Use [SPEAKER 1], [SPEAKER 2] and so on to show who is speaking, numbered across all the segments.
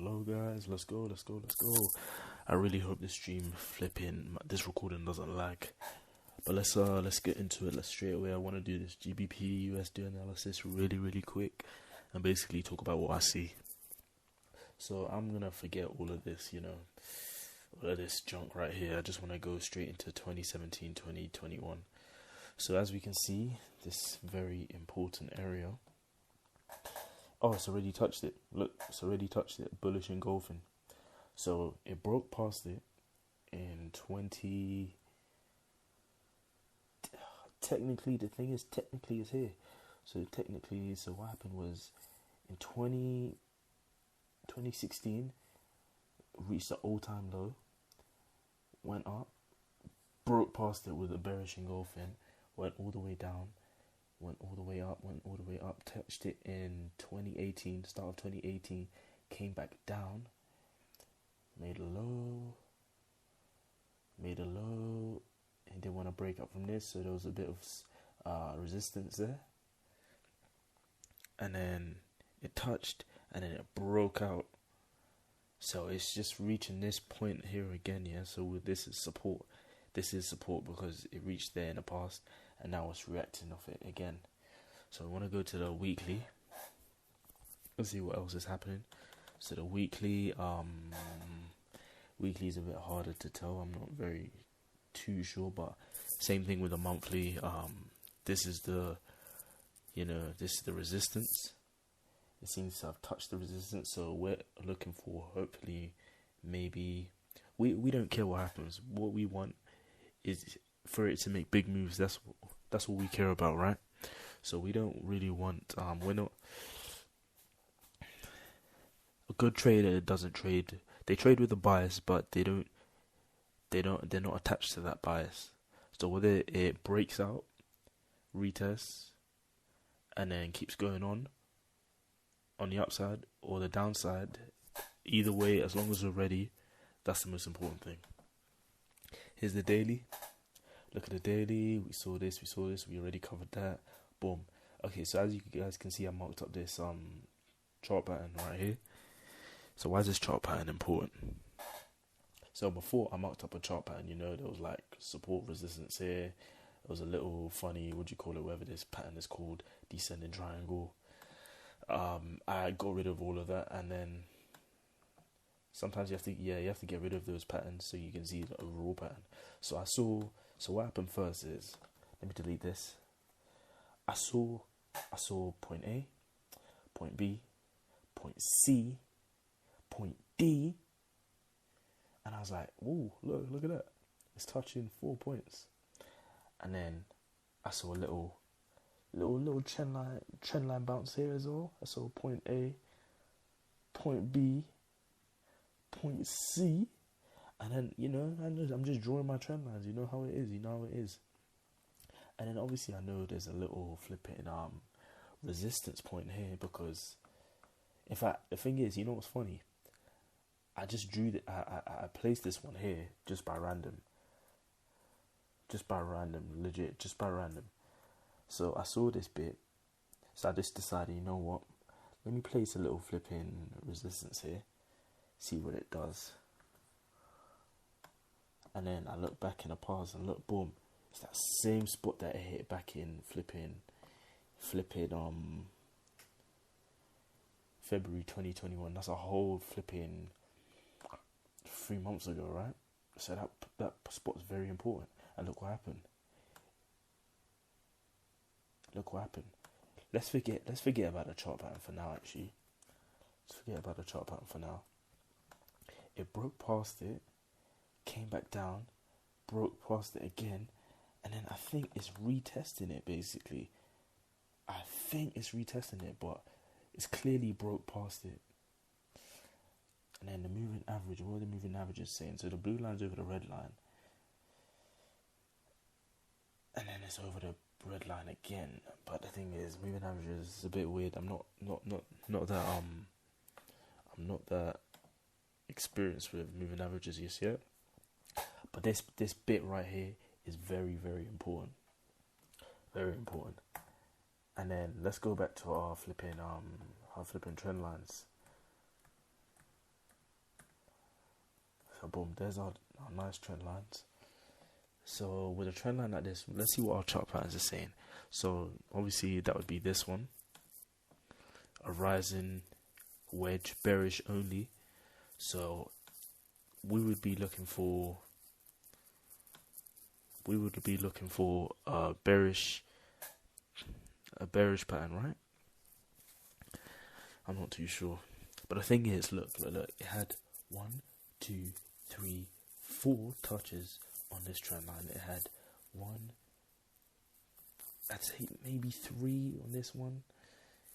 [SPEAKER 1] Hello guys, let's go. I really hope this this recording doesn't lag. But let's get into it. Let's straight away. I want to do this GBP USD analysis really quick, and basically talk about what I see. So I'm gonna forget all of this, all of this junk right here. I just want to go straight into 2017, 2021. So as we can see, this very important area. Oh, it's already touched it. Look, it's already touched it. Bullish engulfing. So it broke past it in 20. Technically, the thing is, it's here. So what happened was in 2016, reached the all-time low, went up, broke past it with a bearish engulfing, went all the way down, went all the way up, touched it in 2018, start of 2018, came back down, made a low, and didn't want to break up from this, so there was a bit of resistance there, and then it touched, and then it broke out. So it's just reaching this point here again, yeah. So this is support. This is support because it reached there in the past, and now it's reacting off it again. So I want to go to the weekly. Let's see what else is happening. So the weekly is a bit harder to tell. I'm not very too sure, but same thing with the monthly. This is the resistance. It seems to have touched the resistance, so we're looking for, hopefully, maybe we don't care what happens. What we want is for it to make big moves. That's what we care about, right? So we don't really want we're not a good trader doesn't trade. They trade with a bias, but they're not attached to that bias. So whether it breaks out, retests, and then keeps going on the upside or the downside, either way, as long as we're ready, that's the most important thing. Here's the daily. Look at the daily. We saw this. We already covered that. Boom. Okay, so as you guys can see, I marked up this chart pattern right here. So why is this chart pattern important? So before I marked up a chart pattern, there was like support, resistance here. It was a little funny, whatever this pattern is called, descending triangle. I got rid of all of that, and then sometimes you have to get rid of those patterns so you can see the overall pattern. So what happened first is, let me delete this. I saw point A, point B, point C, point D, and I was like, "Ooh, look at that! It's touching 4 points." And then I saw a little trend line bounce here as well. I saw point A, point B, point C, and then I'm just drawing my trend lines. You know how it is. And then obviously I know there's a little flipping resistance point here, because in fact the thing is, what's funny? I just drew I placed this one here just by random. So I saw this bit, so I just decided, you know what? Let me place a little flipping resistance here, see what it does. And then I look back in the past and look, boom, it's that same spot that it hit back in flipping February 2021. That's a whole flipping 3 months ago, right? So that spot's very important. And look what happened. Let's forget about the chart pattern for now, actually. It broke past it, came back down, broke past it again, and then I think it's retesting it, basically. But it's clearly broke past it. And then the moving average, what are the moving averages saying? So the blue line's over the red line, and then it's over the red line again. But the thing is, moving averages is a bit weird. I'm not that experienced with moving averages just yet. But this bit right here is very important. And then let's go back to our flipping trend lines. So boom, there's our nice trend lines. So with a trend line like this, let's see what our chart patterns are saying. So obviously that would be this one, a rising wedge, bearish only. So we would be looking for a bearish pattern, right? I'm not too sure, but the thing is, look, it had 1, 2, 3, 4 touches on this trend line. It had 1, I'd say maybe 3 on this one.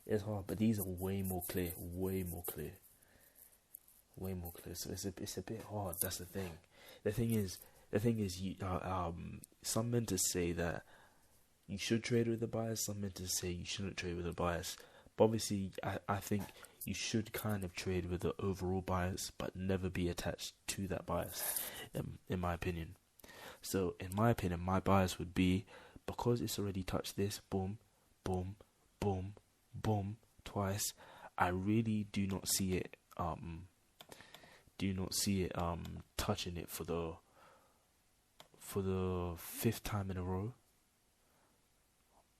[SPEAKER 1] It's hard, but these are way more clear. So it's a bit hard. That's the thing. The thing is, you some mentors say that you should trade with a bias. Some mentors say you shouldn't trade with a bias. But obviously, I think you should kind of trade with the overall bias, but never be attached to that bias, in my opinion. So, in my opinion, my bias would be, because it's already touched this, boom, boom, boom, boom, twice. I really do not see it. Touching it for the 5th time in a row.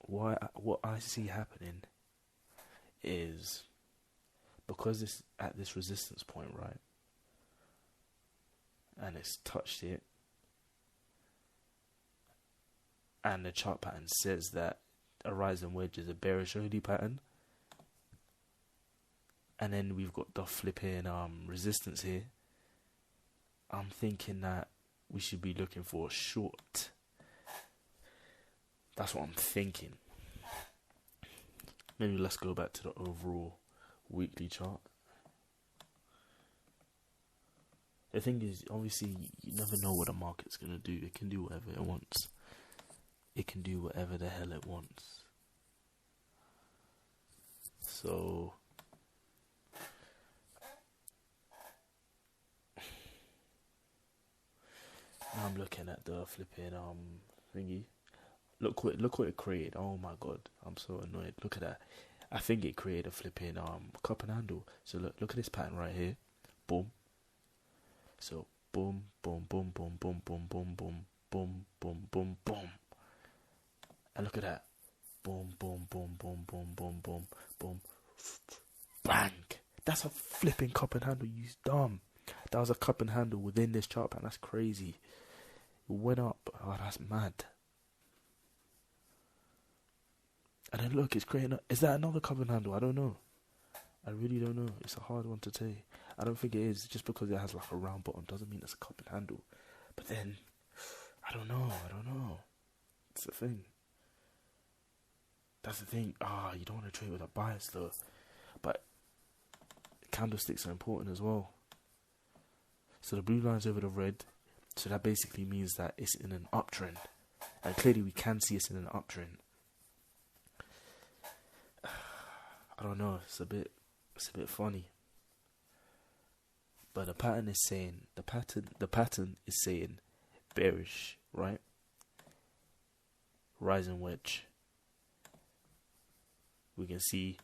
[SPEAKER 1] What I see happening is, because it's at this resistance point, right, and it's touched it, and the chart pattern says that a rising wedge is a bearish only pattern, and then we've got the flipping resistance here. I'm thinking that we should be looking for a short. That's what I'm thinking. Maybe let's go back to the overall weekly chart. The thing is, obviously, you never know what the market's going to do. It can do whatever it wants. It can do whatever the hell it wants. So now I'm looking at the flipping thingy. Look what it created. Oh my god, I'm so annoyed. Look at that. I think it created a flipping cup and handle. So look at this pattern right here. Boom. So boom, boom, boom, boom, boom, boom, boom, boom, boom, boom, boom, boom. And look at that. Boom, boom, boom, boom, boom, boom, boom, boom. Bang. That's a flipping cup and handle, you dumb. That was a cup and handle within this chart pattern. That's crazy. It went up. Oh, that's mad. And then look, it's creating is that another cup and handle? I don't know. I really don't know. It's a hard one to say. I don't think it is. Just because it has like a round bottom doesn't mean it's a cup and handle. But then, I don't know. It's the thing. That's the thing. You don't want to trade with a bias though. But candlesticks are important as well. So the blue line's over the red. So that basically means that it's in an uptrend. And clearly we can see it's in an uptrend. I don't know, it's a bit funny. But the pattern is saying the pattern is saying bearish, right? Rising wedge. We can see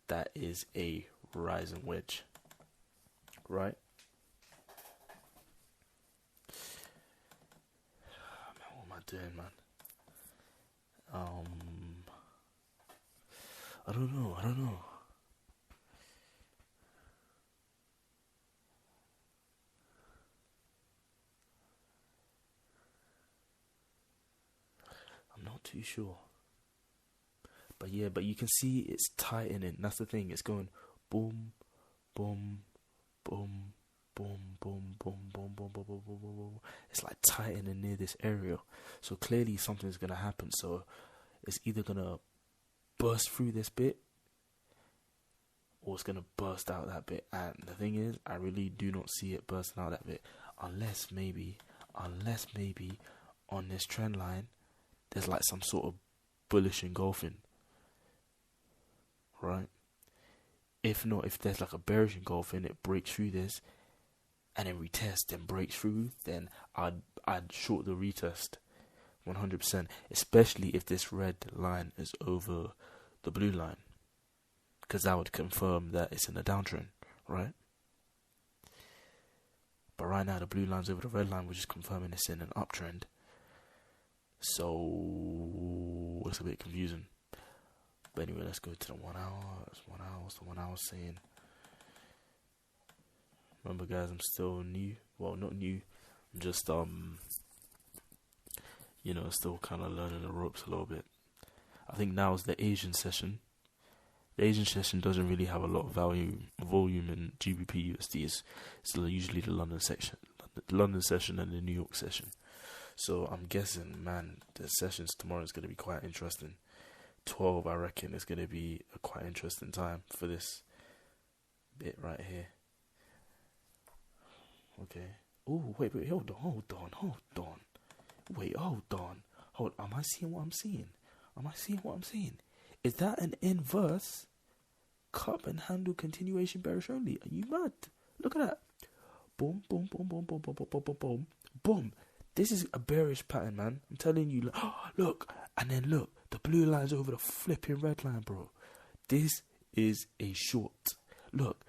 [SPEAKER 1] that is a rising wedge, right? Man, what am I doing, man? I don't know. I'm not too sure. But yeah, but you can see it's tightening. That's the thing. It's going boom, boom, boom, boom, boom, boom, boom, boom, boom, boom, boom, boom. It's like tightening near this area. So clearly something's gonna happen. So it's either gonna burst through this bit, or it's gonna burst out that bit. And the thing is, I really do not see it bursting out that bit, unless maybe on this trend line there's like some sort of bullish engulfing, right? If not, if there's like a bearish engulfing, it breaks through this and then retest and breaks through, then I'd short the retest 100%, especially if this red line is over the blue line, because that would confirm that it's in a downtrend, right? But right now, the blue line's over the red line, which is confirming it's in an uptrend. So it's a bit confusing. But anyway, let's go to the 1 hour. That's 1 hour. What's the 1 hour saying? Remember, guys, I'm still new. Well, not new. I'm just still kind of learning the ropes a little bit. I think now is the Asian session. The Asian session doesn't really have a lot of volume in GBP USD. It's usually the London session and the New York session. So I'm guessing, man, the sessions tomorrow is going to be quite interesting. 12, I reckon, is going to be a quite interesting time for this bit right here. Okay. Oh, wait, hold on. Wait, hold on. Am I seeing what I'm seeing? Is that an inverse cup and handle continuation bearish only? Are you mad? Look at that. Boom, boom, boom, boom, boom, boom, boom, boom, boom, boom. Boom. This is a bearish pattern, man. I'm telling you. Look. And then look. The blue line's over the flipping red line, bro. This is a short. Look.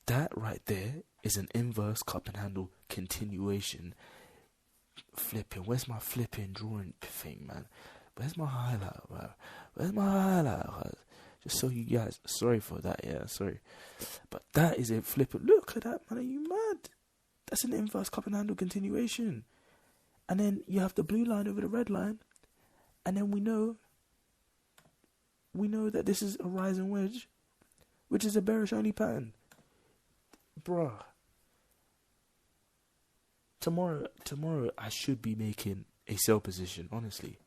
[SPEAKER 1] That right there is an inverse cup and handle continuation. Flipping. Where's my flipping drawing thing, man? Where's my highlight, man? Where's my highlight? Just so you guys, sorry for that, yeah, sorry. But that is a flipping. Look at that, man. Are you mad? That's an inverse cup and handle continuation. And then you have the blue line over the red line. And then we know that this is a rising wedge, which is a bearish only pattern. Bruh. Tomorrow I should be making a sell position, honestly.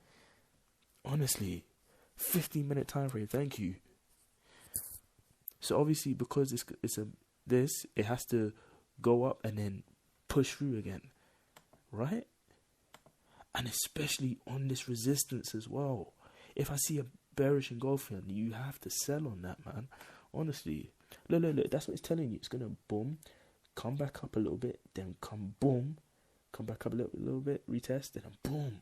[SPEAKER 1] 15-minute time frame, thank you. So obviously because it has to go up and then push through again, right? And especially on this resistance as well. If I see a bearish engulfing, you have to sell on that, man. Honestly, look. That's what it's telling you. It's gonna boom, come back up a little bit, then come back up a little bit, retest, then boom.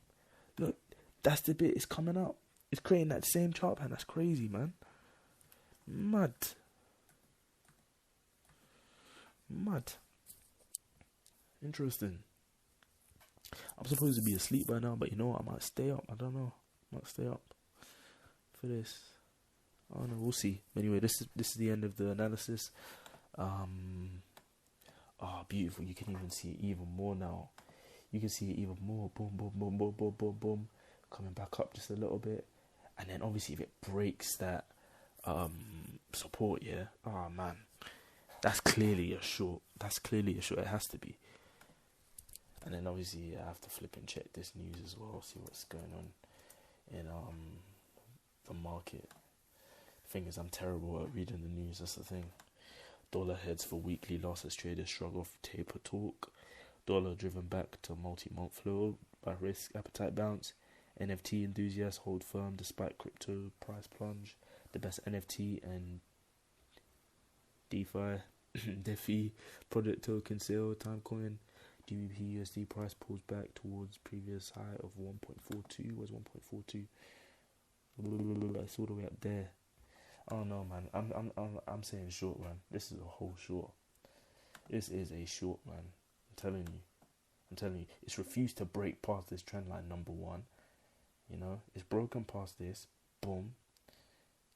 [SPEAKER 1] Look, that's the bit. It's coming up. It's creating that same chart pattern. That's crazy, man. Mad. Interesting. I'm supposed to be asleep by now, but you know what? I might stay up. I don't know. I might stay up for this. I don't know. We'll see. Anyway, this is the end of the analysis. Beautiful. You can even see it even more now. You can see it even more. Boom, boom, boom, boom, boom, boom, boom. Coming back up just a little bit. And then obviously if it breaks that support, yeah. Oh, man. That's clearly a short. It has to be. And then obviously I have to flip and check this news as well. See what's going on in the market. The thing is, I'm terrible at reading the news. That's the thing. Dollar heads for weekly loss as traders struggle for taper talk. Dollar driven back to multi-month flow by risk appetite bounce. NFT enthusiasts hold firm despite crypto price plunge. The best NFT and DeFi project token sale Timecoin. GBP USD price pulls back towards previous high of 1.42. Where's 1.42? It's all the way up there. I don't know, man. I'm saying short, man. This is a whole short. This is a short, man. I'm telling you. It's refused to break past this trend line, number one. You know, it's broken past this. Boom.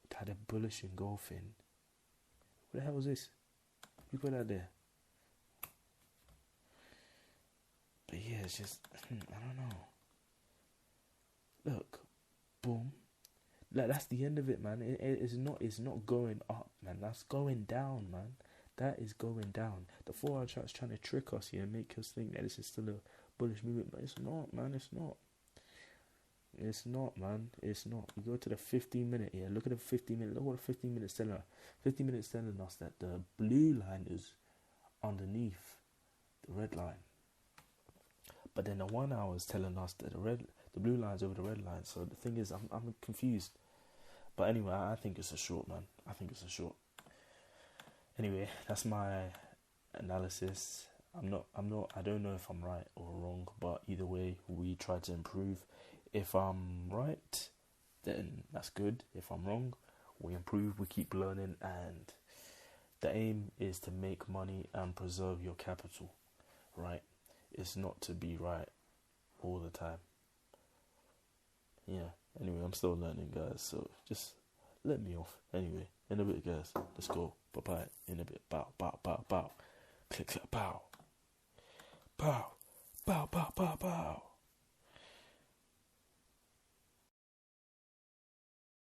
[SPEAKER 1] It had a bullish engulfing. What the hell was this? You put that there. But yeah, it's just, I don't know. Look. Boom. Like, that's the end of it, man. It's not going up, man. That's going down, man. That is going down. The 4-hour chart's trying to trick us here and make us think that this is still a bullish movement, but it's not, man. It's not, man. It's not. You go to the 15-minute here. Look at the 15-minute. Look what the 15-minute's telling us. 15 minutes telling us that the blue line is underneath the red line. But then the 1 hour is telling us that the blue line's over the red line. So the thing is, I'm confused. But anyway, I think it's a short, man. I think it's a short. Anyway, that's my analysis. I don't know if I'm right or wrong, but either way, we try to improve. If I'm right, then that's good. If I'm wrong, we improve, we keep learning, and the aim is to make money and preserve your capital. right? It's not to be right all the time. Yeah. Anyway, I'm still learning, guys. So just let me off. Anyway, in a bit, guys. Let's go. Bye bye. In a bit. Bow, bow, bow, bow. Click, click, bow. Bow, bow, bow, bow, bow.